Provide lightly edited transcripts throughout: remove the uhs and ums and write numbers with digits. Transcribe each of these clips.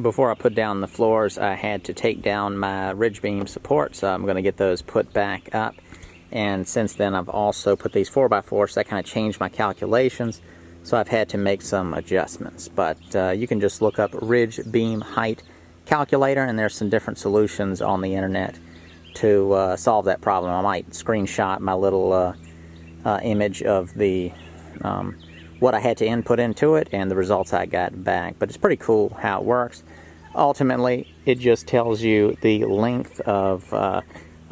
before I put down the floors, I had to take down my ridge beam supports. So I'm going to get those put back up. And since then, I've also put these 4x4s. So that kind of changed my calculations. So I've had to make some adjustments. But you can just look up ridge beam height calculator, and there's some different solutions on the internet to solve that problem. I might screenshot my little image of the what I had to input into it and the results I got back. But it's pretty cool how it works. Ultimately, it just tells you the length of a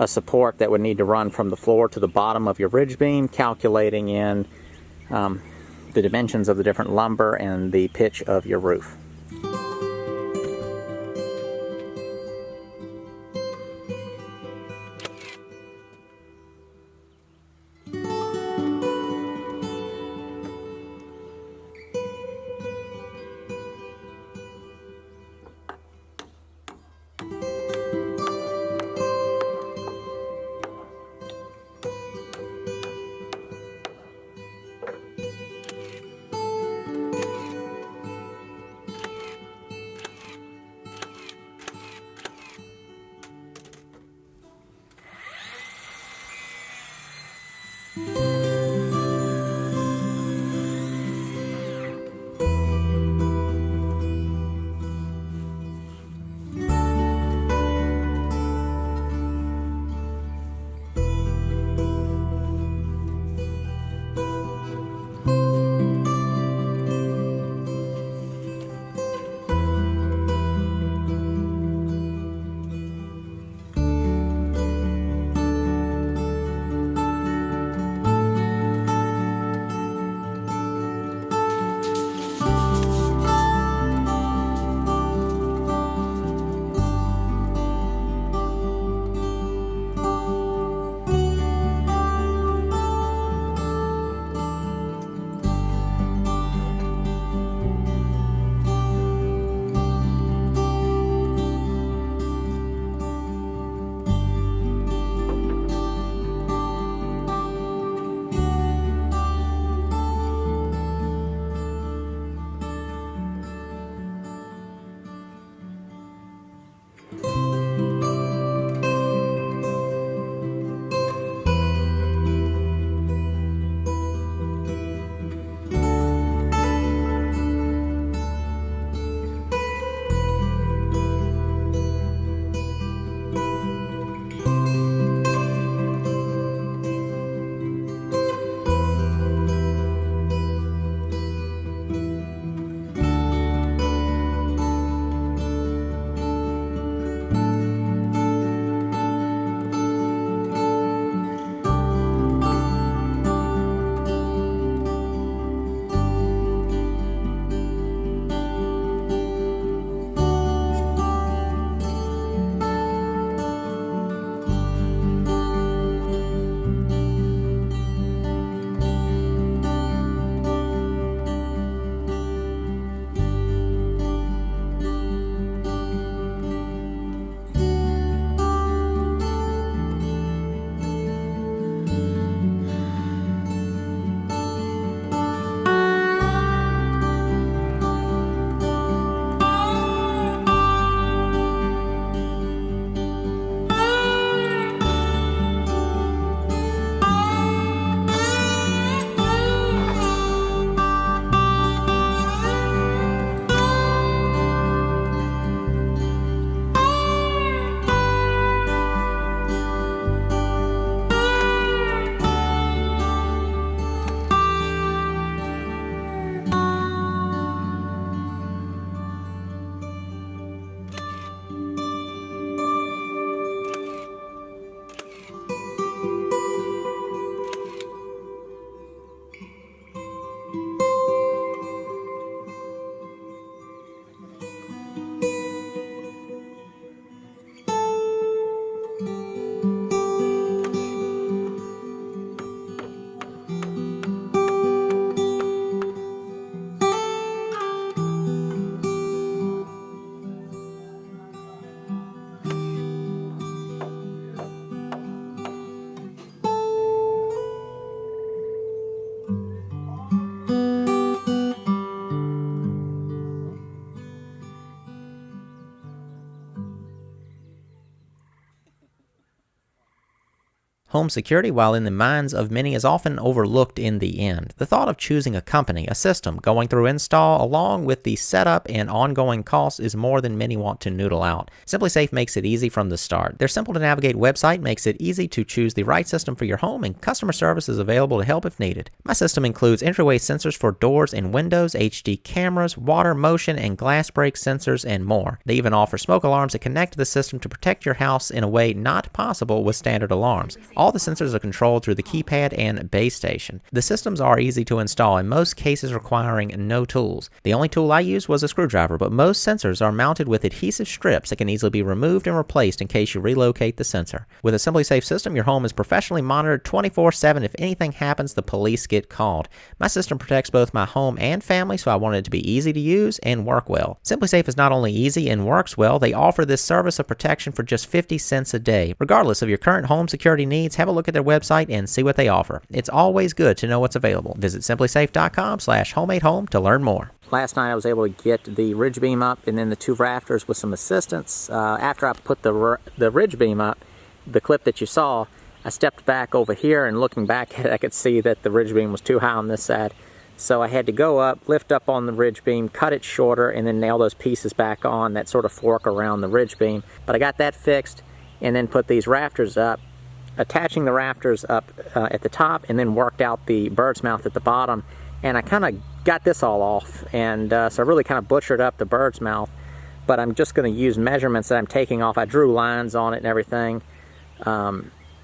support that would need to run from the floor to the bottom of your ridge beam, calculating in the dimensions of the different lumber and the pitch of your roof. Home security, while in the minds of many, is often overlooked in the end. The thought of choosing a company, a system, going through install, along with the setup and ongoing costs is more than many want to noodle out. SimpliSafe makes it easy from the start. Their simple-to-navigate website makes it easy to choose the right system for your home, and customer service is available to help if needed. My system includes entryway sensors for doors and windows, HD cameras, water, motion, and glass break sensors, and more. They even offer smoke alarms that connect to the system to protect your house in a way not possible with standard alarms. All the sensors are controlled through the keypad and base station. The systems are easy to install, in most cases requiring no tools. The only tool I used was a screwdriver, but most sensors are mounted with adhesive strips that can easily be removed and replaced in case you relocate the sensor. With a SimpliSafe system, your home is professionally monitored 24/7. If anything happens, the police get called. My system protects both my home and family, so I wanted it to be easy to use and work well. SimpliSafe is not only easy and works well, they offer this service of protection for just 50 cents a day. Regardless of your current home security needs, have a look at their website and see what they offer. It's always good to know what's available. Visit simplisafe.com/homemade-home to learn more. Last night I was able to get the ridge beam up and then the two rafters with some assistance. After I put the ridge beam up, the clip that you saw, I stepped back over here, and looking back at it, I could see that the ridge beam was too high on this side. So I had to go up, lift up on the ridge beam, cut it shorter, and then nail those pieces back on that sort of fork around the ridge beam. But I got that fixed and then put these rafters up, attaching the rafters up at the top, and then worked out the bird's mouth at the bottom. And I kind of got this all off, and so I really kind of butchered up the bird's mouth. But I'm just going to use measurements that I'm taking off. I drew lines on it and everything.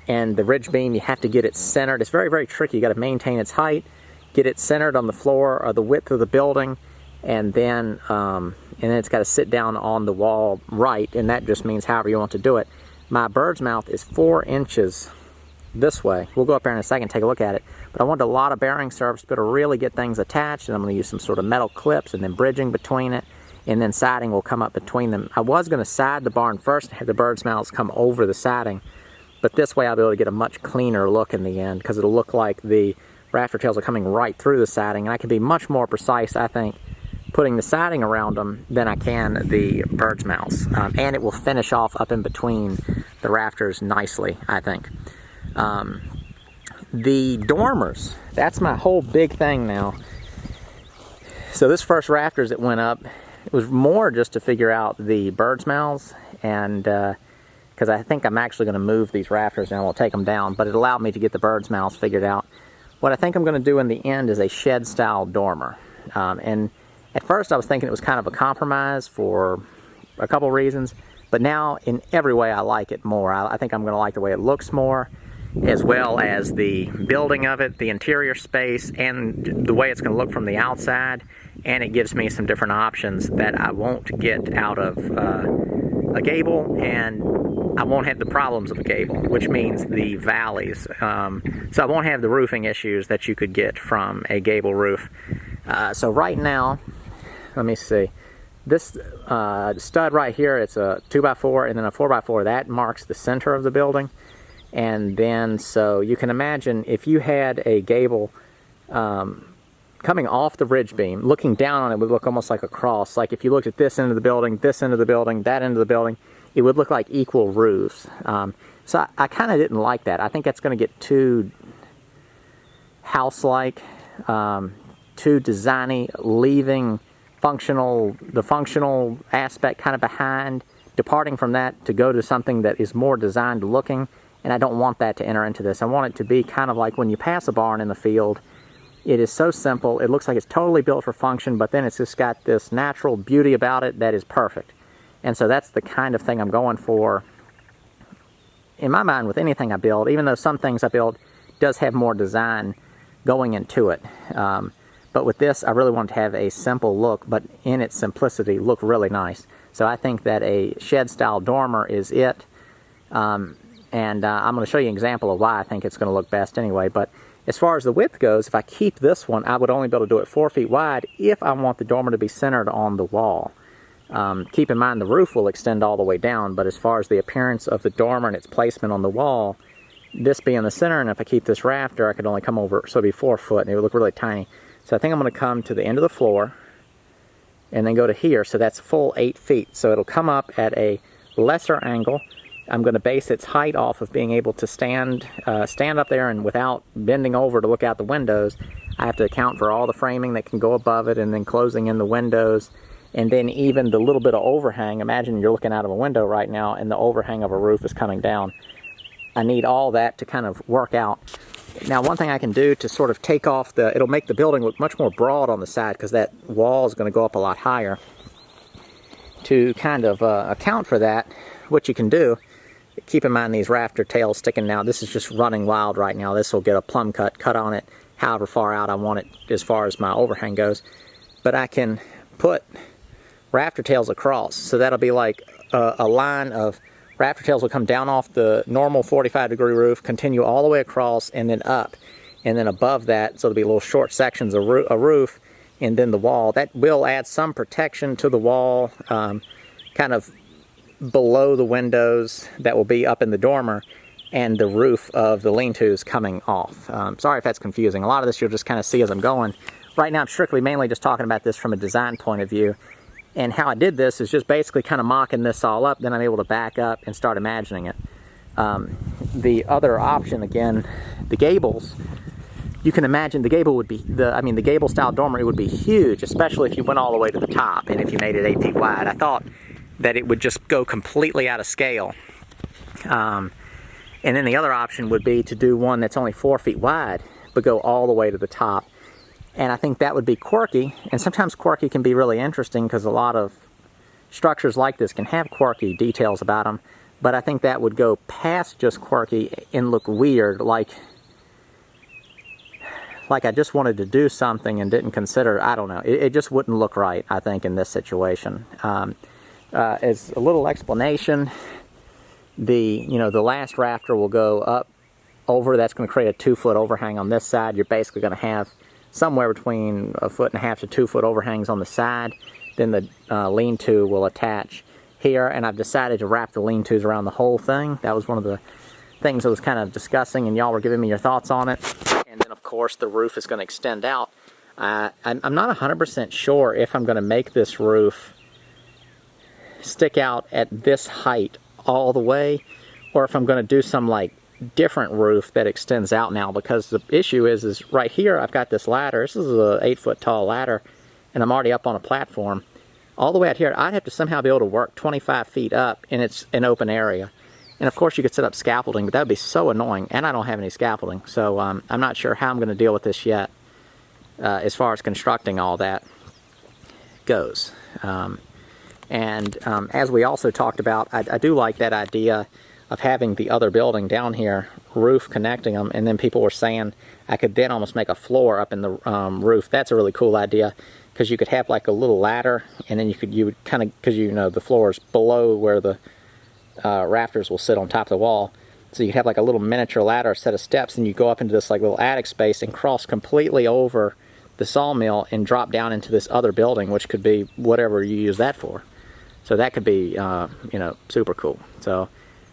And the ridge beam, you have to get it centered. It's very, very tricky. You got to maintain its height, get it centered on the floor or the width of the building, and then it's got to sit down on the wall right, and that just means however you want to do it. My bird's mouth is 4 inches this way. We'll go up there in a second and take a look at it. But I wanted a lot of bearing service to be able to really get things attached, and I'm going to use some sort of metal clips and then bridging between it, and then siding will come up between them. I was going to side the barn first and have the bird's mouths come over the siding, but this way I'll be able to get a much cleaner look in the end, because it'll look like the rafter tails are coming right through the siding, and I can be much more precise, I think, putting the siding around them than I can the bird's mouths. And it will finish off up in between the rafters nicely, I think. The dormers, that's my whole big thing now. So this first rafters that went up, it was more just to figure out the bird's mouths, and because I think I'm actually going to move these rafters and I will take them down, but it allowed me to get the bird's mouths figured out. What I think I'm going to do in the end is a shed style dormer. And at first I was thinking it was kind of a compromise for a couple reasons, but now in every way I like it more. I think I'm going to like the way it looks more, as well as the building of it, the interior space, and the way it's going to look from the outside. And it gives me some different options that I won't get out of a gable, and I won't have the problems of a gable, which means the valleys. So I won't have the roofing issues that you could get from a gable roof. So right now, let me see. This stud right here, it's a 2x4 and then a 4x4. That marks the center of the building. And then, so you can imagine if you had a gable coming off the ridge beam, looking down on it would look almost like a cross. Like if you looked at this end of the building, this end of the building, that end of the building, it would look like equal roofs. So I kind of didn't like that. I think that's going to get too house-like, too designy, leaving the functional aspect kind of behind, departing from that to go to something that is more designed looking, and I don't want that to enter into this. I want it to be kind of like when you pass a barn in the field. It is so simple, it looks like it's totally built for function, but then it's just got this natural beauty about it that is perfect. And so that's the kind of thing I'm going for in my mind with anything I build, even though some things I build does have more design going into it. But with this, I really want to have a simple look, but in its simplicity, look really nice. So I think that a shed-style dormer is it. I'm going to show you an example of why I think it's going to look best anyway. But as far as the width goes, if I keep this one, I would only be able to do it 4 feet wide if I want the dormer to be centered on the wall. Keep in mind the roof will extend all the way down, but as far as the appearance of the dormer and its placement on the wall, this being the center, and if I keep this rafter, I could only come over, so it'd be 4 foot, and it would look really tiny. So I think I'm going to come to the end of the floor, and then go to here, so that's full 8 feet. So it'll come up at a lesser angle, I'm going to base its height off of being able to stand up there, and without bending over to look out the windows, I have to account for all the framing that can go above it, and then closing in the windows, and then even the little bit of overhang. Imagine you're looking out of a window right now and the overhang of a roof is coming down. I need all that to kind of work out. Now, one thing I can do to sort of take off it'll make the building look much more broad on the side, because that wall is going to go up a lot higher. To kind of account for that, what you can do, keep in mind these rafter tails sticking now. This is just running wild right now. This will get a plumb cut on it, however far out I want it as far as my overhang goes. But I can put rafter tails across. So that'll be like a line of rafter tails will come down off the normal 45-degree roof, continue all the way across, and then up. And then above that, so it'll be little short sections of a roof, and then the wall. That will add some protection to the wall, kind of below the windows that will be up in the dormer, and the roof of the lean-tos coming off. Sorry if that's confusing. A lot of this you'll just kind of see as I'm going. Right now I'm strictly mainly just talking about this from a design point of view. And how I did this is just basically kind of mocking this all up, then I'm able to back up and start imagining it. The other option, again, the gables, you can imagine the gable would be, the gable style dormer, it would be huge, especially if you went all the way to the top and if you made it 8 feet wide. I thought that it would just go completely out of scale. And then the other option would be to do one that's only 4 feet wide, but go all the way to the top. And I think that would be quirky, and sometimes quirky can be really interesting because a lot of structures like this can have quirky details about them, but I think that would go past just quirky and look weird, like I just wanted to do something and didn't consider, I don't know, it just wouldn't look right, I think, in this situation. As a little explanation, the last rafter will go up over, that's going to create a 2-foot overhang on this side. You're basically going to have somewhere between 1.5 foot to 2 foot overhangs on the side. Then the lean-to will attach here, and I've decided to wrap the lean-tos around the whole thing. That was one of the things I was kind of discussing, and y'all were giving me your thoughts on it. And then, of course, the roof is going to extend out. I'm not 100% sure if I'm going to make this roof stick out at this height all the way, or if I'm going to do some like different roof that extends out now, because the issue is right here I've got this ladder. This is a 8-foot tall ladder, and I'm already up on a platform. All the way out here, I'd have to somehow be able to work 25 feet up, and it's an open area. And of course you could set up scaffolding, but that would be so annoying, and I don't have any scaffolding, so I'm not sure how I'm going to deal with this yet as far as constructing all that goes. As we also talked about, I do like that idea of having the other building down here, roof connecting them, and then people were saying I could then almost make a floor up in the roof. That's a really cool idea, because you could have like a little ladder, and then you would kind of, because the floor is below where the rafters will sit on top of the wall, so you could have like a little miniature ladder, set of steps, and you go up into this like little attic space and cross completely over the sawmill and drop down into this other building, which could be whatever you use that for. So that could be super cool. So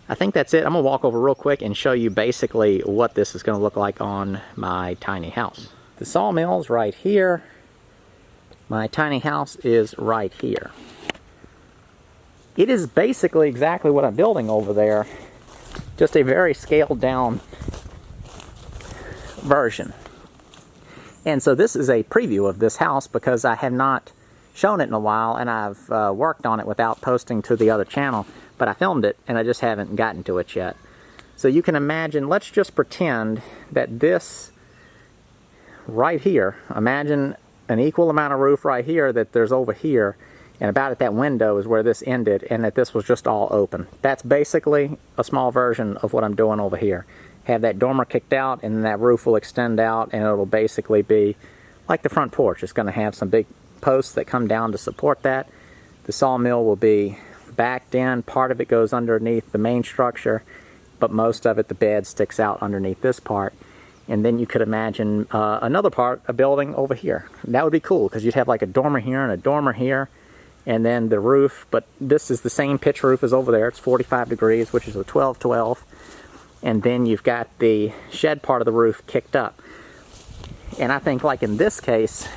I think that's it. I'm going to walk over real quick and show you basically what this is going to look like on my tiny house. The sawmill's right here. My tiny house is right here. It is basically exactly what I'm building over there, just a very scaled down version. And so this is a preview of this house, because I have not shown it in a while, and I've worked on it without posting to the other channel, but I filmed it and I just haven't gotten to it yet. So you can imagine, let's just pretend that this right here, imagine an equal amount of roof right here that there's over here, and about at that window is where this ended, and that this was just all open. That's basically a small version of what I'm doing over here. Have that dormer kicked out, and then that roof will extend out, and it'll basically be like the front porch. It's going to have some big posts that come down to support that. The sawmill will be backed in. Part of it goes underneath the main structure, but most of it, the bed, sticks out underneath this part. And then you could imagine another part, a building over here. That would be cool, because you'd have like a dormer here and a dormer here, and then the roof, but this is the same pitch roof as over there. It's 45 degrees, which is a 12-12. And then you've got the shed part of the roof kicked up. And I think, like in this case,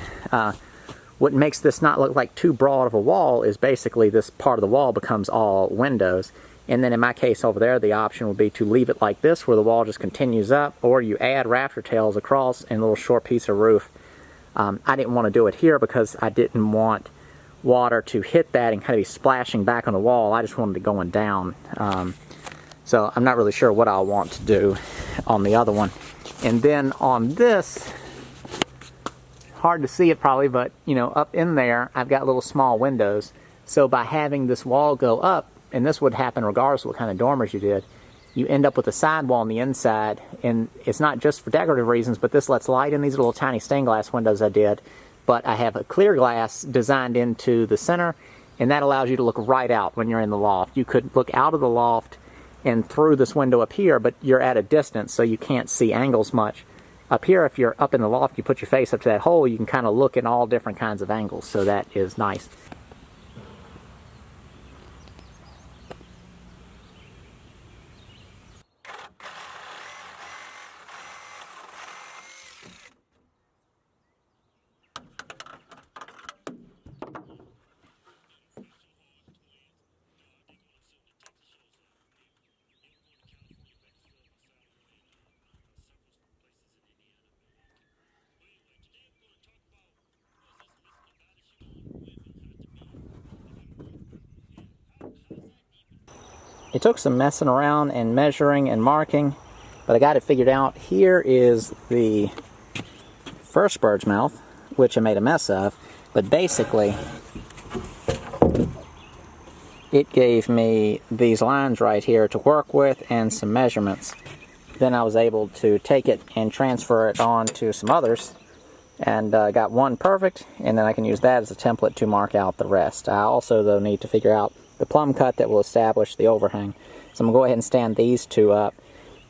what makes this not look like too broad of a wall is basically this part of the wall becomes all windows, And then in my case over there, the option would be to leave it like this where the wall just continues up, or you add rafter tails across and a little short piece of roof. I didn't want to do it here because I didn't want water to hit that and kind of be splashing back on the wall. I just wanted it going down. So I'm not really sure what I'll want to do on the other one. And then on this, hard to see it probably, but you know, up in there I've got little small windows. So by having this wall go up, and this would happen regardless of what kind of dormers you did, you end up with a sidewall on the inside, and it's not just for decorative reasons, but this lets light in these little tiny stained glass windows I did. But I have a clear glass designed into the center, and that allows you to look right out when you're in the loft. You could look out of the loft and through this window up here, but you're at a distance, so you can't see angles much. Up here, if you're up in the loft, you put your face up to that hole, you can kind of look in all different kinds of angles, so that is nice. It took some messing around and measuring and marking, but I got it figured out. Here is the first bird's mouth, which I made a mess of, but basically it gave me these lines right here to work with and some measurements. Then I was able to take it and transfer it on to some others, and got one perfect, and then I can use that as a template to mark out the rest. I also, though, need to figure out the plumb cut that will establish the overhang. So I'm going to go ahead and stand these two up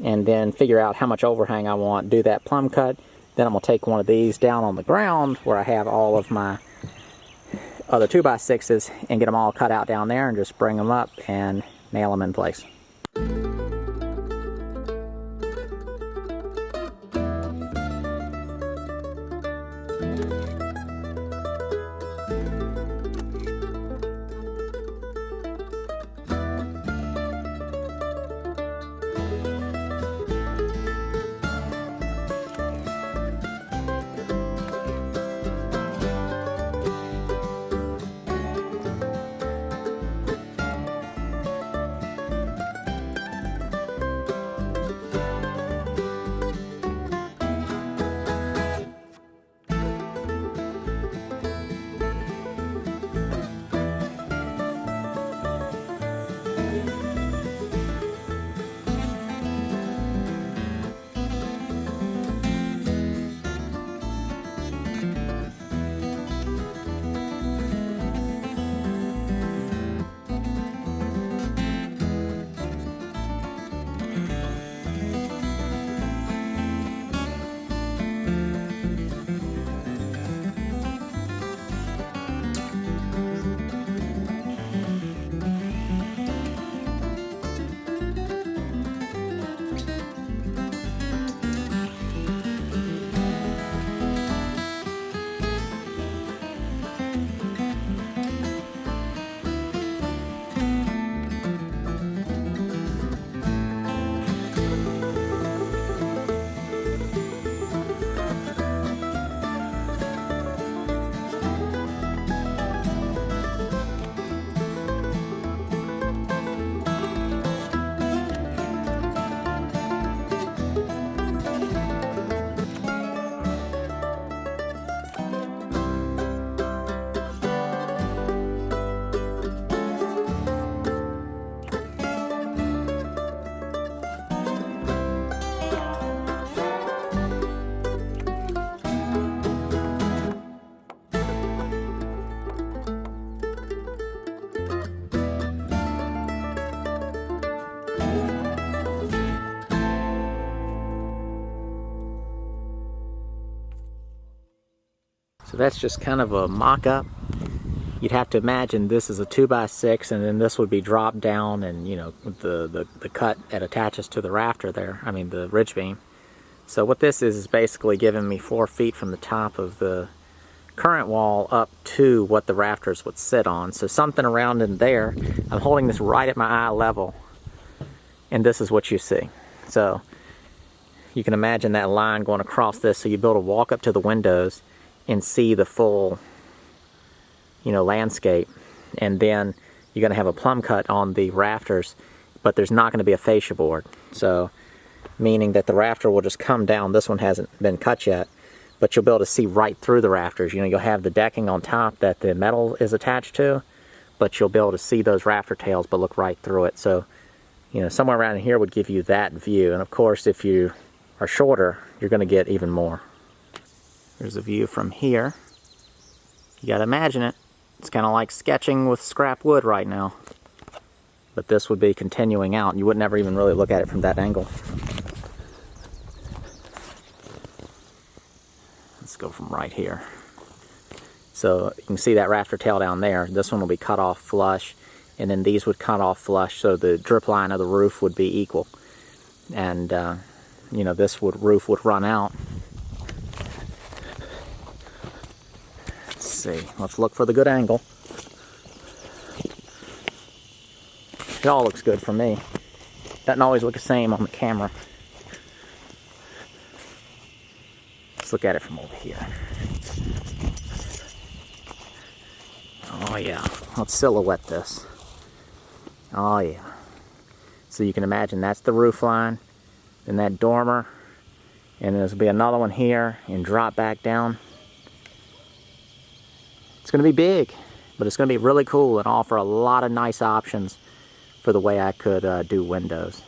and then figure out how much overhang I want, do that plumb cut. Then I'm going to take one of these down on the ground where I have all of my other 2x6s and get them all cut out down there and just bring them up and nail them in place. So that's just kind of a mock-up. You'd have to imagine this is a 2x6, and then this would be dropped down, and you know, with the cut that attaches to the rafter there, I mean the ridge beam. So what this is basically giving me 4 feet from the top of the current wall up to what the rafters would sit on. So something around in there. I'm holding this right at my eye level. and this is what you see. So you can imagine that line going across this, so you'll be able to walk up to the windows and see the full, landscape. And then you're going to have a plumb cut on the rafters, but there's not going to be a fascia board. So, meaning that the rafter will just come down. This one hasn't been cut yet, but you'll be able to see right through the rafters. You'll have the decking on top that the metal is attached to, but you'll be able to see those rafter tails but look right through it. So, somewhere around here would give you that view. And of course, if you are shorter, you're going to get even more. Here's a view from here. You got to imagine it. It's kind of like sketching with scrap wood right now. But this would be continuing out. You would never even really look at it from that angle. Let's go from right here. So you can see that rafter tail down there. This one will be cut off flush, and then these would cut off flush, so the drip line of the roof would be equal. And this roof would run out. Let's see. Let's look for the good angle. It all looks good for me. Doesn't always look the same on the camera. Let's look at it from over here. Oh yeah, let's silhouette this. Oh yeah. So you can imagine that's the roof line, then that dormer, and there's be another one here and drop back down. It's going to be big, but it's going to be really cool and offer a lot of nice options for the way I could do windows.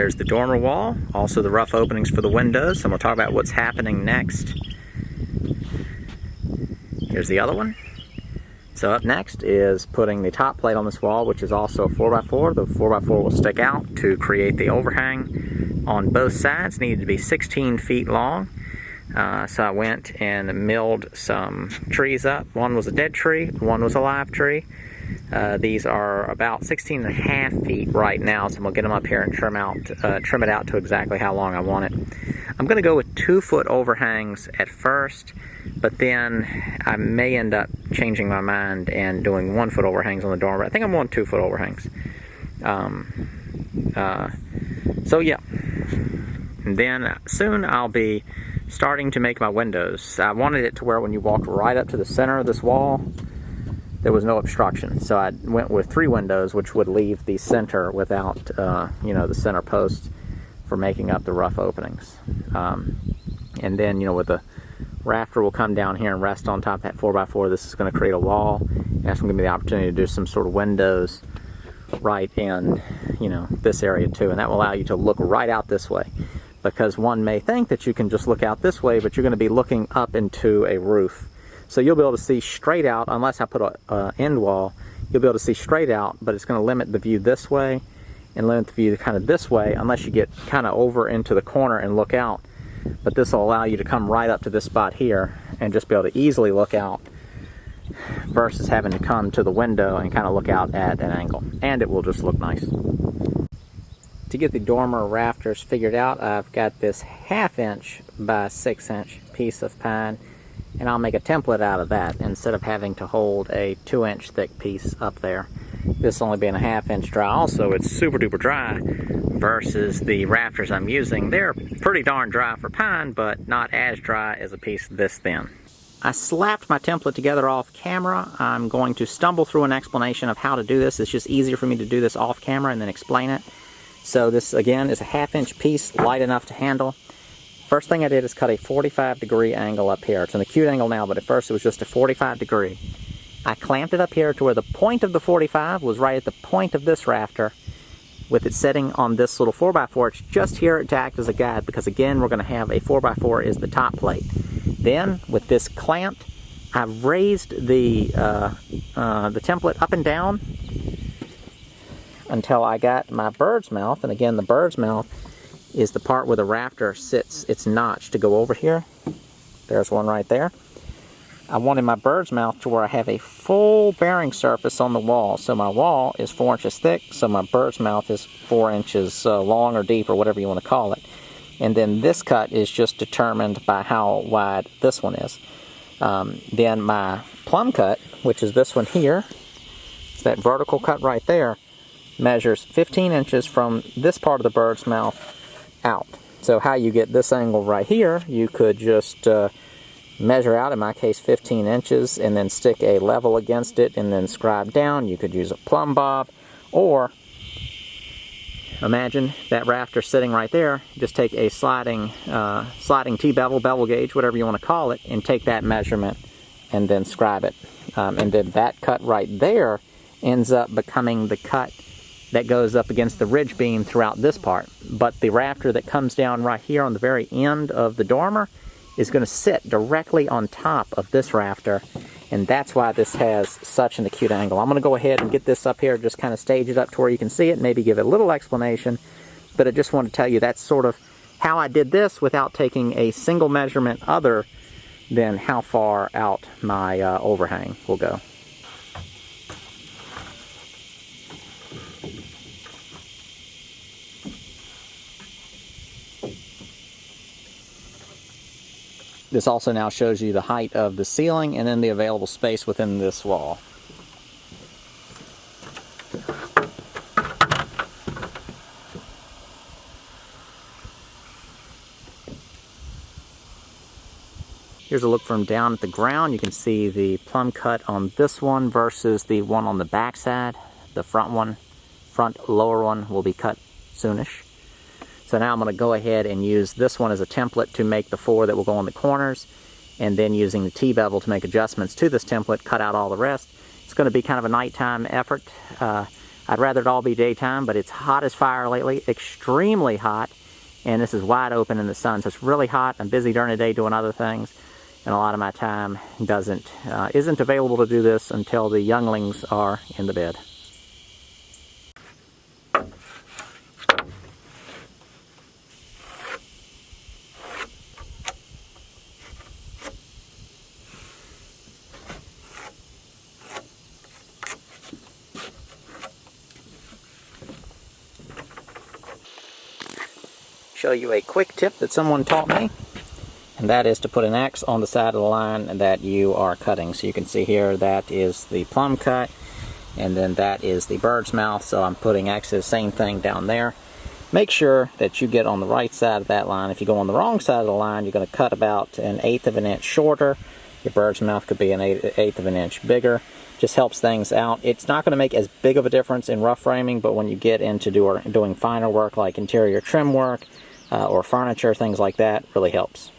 There's the dormer wall, also the rough openings for the windows. So I'm going to talk about what's happening next. Here's the other one. So up next is putting the top plate on this wall, which is also a 4x4. The 4x4 will stick out to create the overhang on both sides. Needed to be 16 feet long. So I went and milled some trees up. One was a dead tree, one was a live tree. These are about 16.5 feet right now, so I'm going to get them up here and trim it out to exactly how long I want it. I'm going to go with 2-foot overhangs at first, but then I may end up changing my mind and doing 1-foot overhangs on the dormer. I think I'm going 2-foot overhangs. So yeah, and then soon I'll be starting to make my windows. I wanted it to where when you walked right up to the center of this wall, there was no obstruction. So I went with 3 windows, which would leave the center without, the center posts for making up the rough openings. And then, with the rafter will come down here and rest on top of that 4x4. This is going to create a wall. And that's going to give me the opportunity to do some sort of windows right in, this area too. And that will allow you to look right out this way. Because one may think that you can just look out this way, but you're going to be looking up into a roof. So you'll be able to see straight out, unless I put an end wall, you'll be able to see straight out, but it's going to limit the view this way and limit the view kind of this way, unless you get kind of over into the corner and look out. But this will allow you to come right up to this spot here and just be able to easily look out versus having to come to the window and kind of look out at an angle. And it will just look nice. To get the dormer rafters figured out, I've got this 1/2 inch by 6 inch piece of pine, and I'll make a template out of that instead of having to hold a 2-inch thick piece up there. This only being a 1/2 inch dry, also it's super duper dry versus the rafters I'm using. They're pretty darn dry for pine, but not as dry as a piece this thin. I slapped my template together off camera. I'm going to stumble through an explanation of how to do this. It's just easier for me to do this off camera and then explain it. So this, again, is a 1/2 inch piece, light enough to handle. First thing I did is cut a 45-degree angle up here. It's an acute angle now, but at first it was just a 45-degree. I clamped it up here to where the point of the 45 was right at the point of this rafter, with it setting on this little 4x4. It's just here to act as a guide, because again, we're going to have a 4x4 is the top plate. Then, with this clamped, I've raised the template up and down until I got my bird's mouth. And again, the bird's mouth is the part where the rafter sits its notch to go over here. There's one right there. I wanted my bird's mouth to where I have a full bearing surface on the wall. So my wall is 4 inches thick, so my bird's mouth is 4 inches long or deep or whatever you want to call it. And then this cut is just determined by how wide this one is. Then my plumb cut, which is this one here, it's that vertical cut right there, measures 15 inches from this part of the bird's mouth out. So how you get this angle right here, you could just measure out, in my case 15 inches, and then stick a level against it and then scribe down. You could use a plumb bob, or imagine that rafter sitting right there. Just take a sliding T-bevel, bevel gauge, whatever you want to call it, and take that measurement and then scribe it. And then that cut right there ends up becoming the cut that goes up against the ridge beam throughout this part. But the rafter that comes down right here on the very end of the dormer is going to sit directly on top of this rafter, and that's why this has such an acute angle. I'm going to go ahead and get this up here, just kind of stage it up to where you can see it, maybe give it a little explanation, but I just want to tell you that's sort of how I did this without taking a single measurement other than how far out my overhang will go. This also now shows you the height of the ceiling and then the available space within this wall. Here's a look from down at the ground. You can see the plumb cut on this one versus the one on the back side. The front lower one will be cut soonish. So now I'm going to go ahead and use this one as a template to make the 4 that will go on the corners, and then using the T-bevel to make adjustments to this template, cut out all the rest. It's going to be kind of a nighttime effort. I'd rather it all be daytime, but it's hot as fire lately, extremely hot, and this is wide open in the sun, so it's really hot. I'm busy during the day doing other things, and a lot of my time isn't available to do this until the younglings are in the bed. Show you a quick tip that someone taught me, and that is to put an X on the side of the line that you are cutting. So you can see here that is the plumb cut, and then that is the bird's mouth, so I'm putting X's, same thing down there. Make sure that you get on the right side of that line. If you go on the wrong side of the line, you're going to cut about 1/8 of an inch shorter. Your bird's mouth could be 1/8 of an inch bigger. Just helps things out. It's not going to make as big of a difference in rough framing, but when you get into doing finer work like interior trim work or furniture, things like that, really helps.